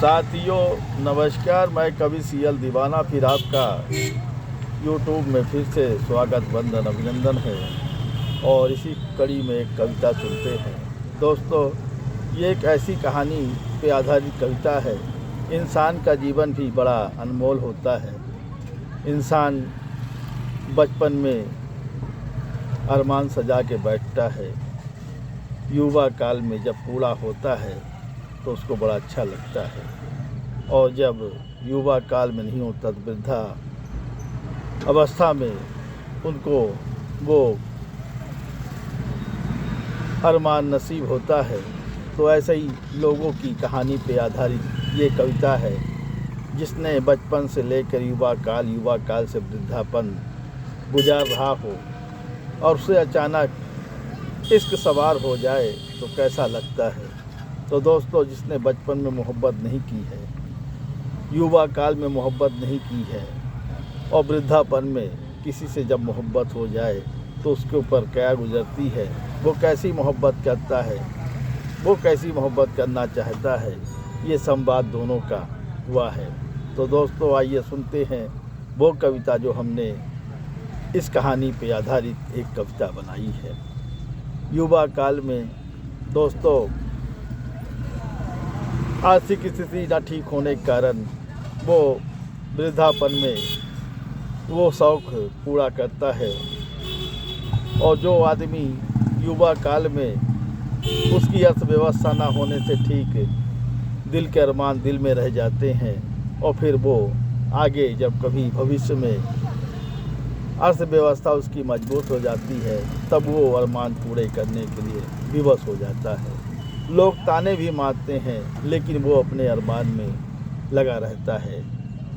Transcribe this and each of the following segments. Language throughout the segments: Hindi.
साथियों नमस्कार, मैं कवि सीएल दीवाना फिर आपका यूट्यूब में फिर से स्वागत वंदन अभिनंदन है। और इसी कड़ी में एक कविता सुनते हैं। दोस्तों, ये एक ऐसी कहानी पे आधारित कविता है। इंसान का जीवन भी बड़ा अनमोल होता है। इंसान बचपन में अरमान सजा के बैठता है, युवा काल में जब पूरा होता है तो उसको बड़ा अच्छा लगता है, और जब युवा काल में नहीं होता तो वृद्धा अवस्था में उनको वो अरमान नसीब होता है। तो ऐसे ही लोगों की कहानी पे आधारित ये कविता है, जिसने बचपन से लेकर युवा काल से वृद्धापन गुजार रहा हो और उसे अचानक इश्क सवार हो जाए तो कैसा लगता है। तो दोस्तों, जिसने बचपन में मोहब्बत नहीं की है, युवा काल में मोहब्बत नहीं की है, और वृद्धापन में किसी से जब मोहब्बत हो जाए तो उसके ऊपर क्या गुजरती है, वो कैसी मोहब्बत करता है, वो कैसी मोहब्बत करना चाहता है, ये संवाद दोनों का हुआ है। तो दोस्तों, आइए सुनते हैं वो कविता जो हमने इस कहानी पे आधारित एक कविता बनाई है। युवा काल में दोस्तों आर्थिक स्थिति न ठीक होने के कारण वो वृद्धापन में वो शौक़ पूरा करता है, और जो आदमी युवा काल में उसकी अर्थव्यवस्था ना होने से ठीक दिल के अरमान दिल में रह जाते हैं, और फिर वो आगे जब कभी भविष्य में अर्थव्यवस्था उसकी मजबूत हो जाती है तब वो अरमान पूरे करने के लिए विवश हो जाता है। लोग ताने भी मारते हैं, लेकिन वो अपने अरमान में लगा रहता है।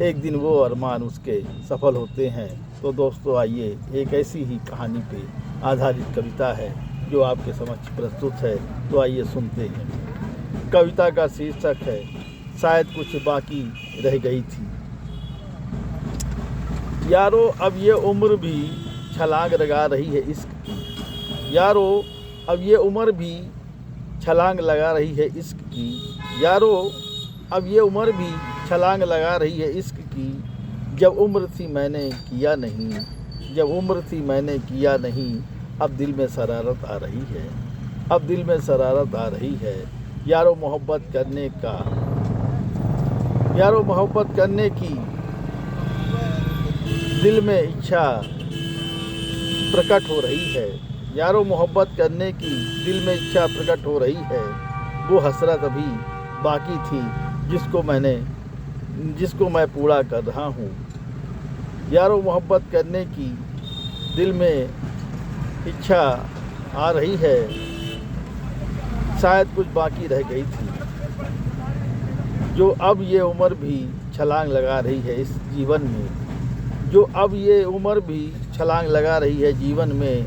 एक दिन वो अरमान उसके सफल होते हैं। तो दोस्तों, आइए एक ऐसी ही कहानी पे आधारित कविता है जो आपके समक्ष प्रस्तुत है। तो आइए सुनते हैं। कविता का शीर्षक है शायद कुछ बाकी रह गई थी। यारो अब ये उम्र भी छलांग लगा रही है इश्क की। यारो अब ये उम्र भी छलांग लगा रही है इश्क की। यारो अब ये उम्र भी छलांग लगा रही है इश्क की। जब उम्र थी मैंने किया नहीं, जब उम्र थी मैंने किया नहीं। अब दिल में शरारत आ रही है, अब दिल में शरारत आ रही है। यारो मोहब्बत करने का, यारो मोहब्बत करने की दिल में इच्छा प्रकट हो रही है। यारो मोहब्बत करने की दिल में इच्छा प्रकट हो रही है। वो हसरत अभी बाकी थी जिसको मैं पूरा कर रहा हूँ। यारो मोहब्बत करने की दिल में इच्छा आ रही है, शायद कुछ बाकी रह गई थी, जो अब ये उम्र भी छलांग लगा रही है इस जीवन में। जो अब ये उम्र भी छलांग लगा रही है जीवन में।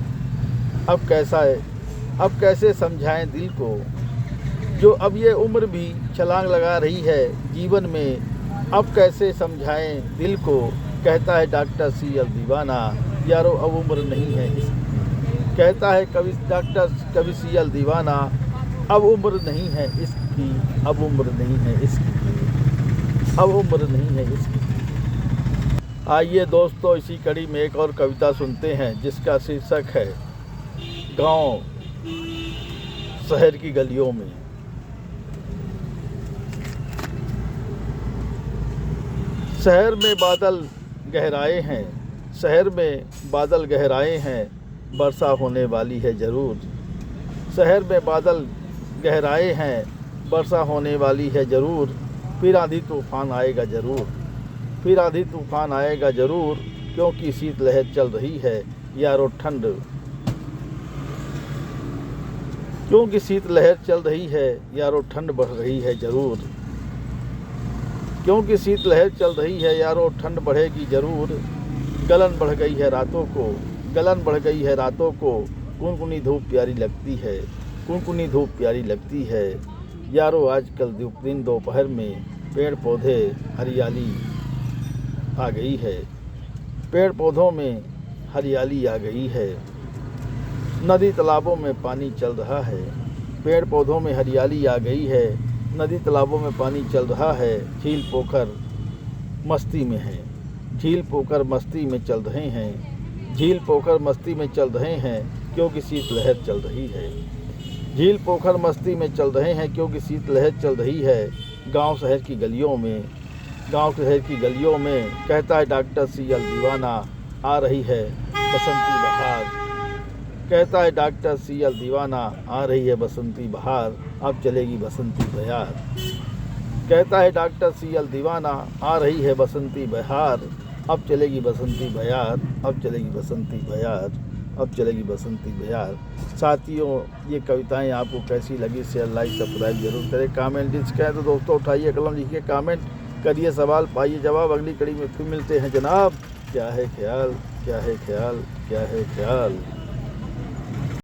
अब कैसे समझाएं दिल को, जो अब ये उम्र भी छलांग लगा रही है जीवन में। अब कैसे समझाएं दिल को, कहता है डॉक्टर सीएल दीवाना। यारो अब उम्र नहीं है इसकी, कहता है कवि सीएल दीवाना। अब उम्र नहीं है इसकी, अब उम्र नहीं है इसकी, अब उम्र नहीं है इसकी। आइए दोस्तों, इसी कड़ी में एक और कविता सुनते हैं जिसका शीर्षक है गांव शहर की गलियों में। शहर में बादल गहराए हैं, शहर में बादल गहराए हैं। वर्षा होने वाली है ज़रूर। शहर में बादल गहराए हैं, वर्षा होने वाली है ज़रूर। फिर आंधी तूफान आएगा ज़रूर, फिर आंधी तूफान आएगा ज़रूर। क्योंकि शीतलहर चल रही है यारो ठंड, क्योंकि शीतलहर चल रही है यारो ठंड बढ़ रही है ज़रूर। क्योंकि शीतलहर चल रही है यारो ठंड बढ़ेगी ज़रूर। गलन बढ़ गई है रातों को, गलन बढ़ गई है रातों को। कुनकुनी धूप प्यारी लगती है, कुनकुनी धूप प्यारी लगती है। यारो आजकल दिन दोपहर में पेड़ पौधे हरियाली आ गई है, पेड़ पौधों में हरियाली आ गई है। नदी तालाबों में पानी चल रहा है, पेड़ पौधों में हरियाली आ गई है। नदी तालाबों में पानी चल रहा है, झील पोखर मस्ती में है। झील पोखर मस्ती में चल रहे हैं, झील पोखर मस्ती में चल रहे हैं क्योंकि शीतलहर चल रही है। झील पोखर मस्ती में चल रहे हैं क्योंकि शीतलहर चल रही है। गांव शहर की गलियों में, गांव शहर की गलियों में कहता है डॉक्टर सीएल दीवाना, आ रही है बसंती बहार। कहता है डॉक्टर सीएल दीवाना, आ रही है बसंती बहार, अब चलेगी बसंती बयार। कहता है डॉक्टर सीएल दीवाना, आ रही है बसंती बहार, अब चलेगी बसंती बयार, अब चलेगी बसंती बयार, अब चलेगी बसंती बयार। साथियों, ये कविताएं आपको कैसी लगी शेयर लाइक सब्सक्राइब जरूर करें। कमेंट करें तो दोस्तों उठाइए कलम, लिखिए कमेंट, करिए सवाल, पाइए जवाब। अगली कड़ी में फिर मिलते हैं जनाब। क्या है ख्याल, क्या है ख्याल, क्या है ख्याल।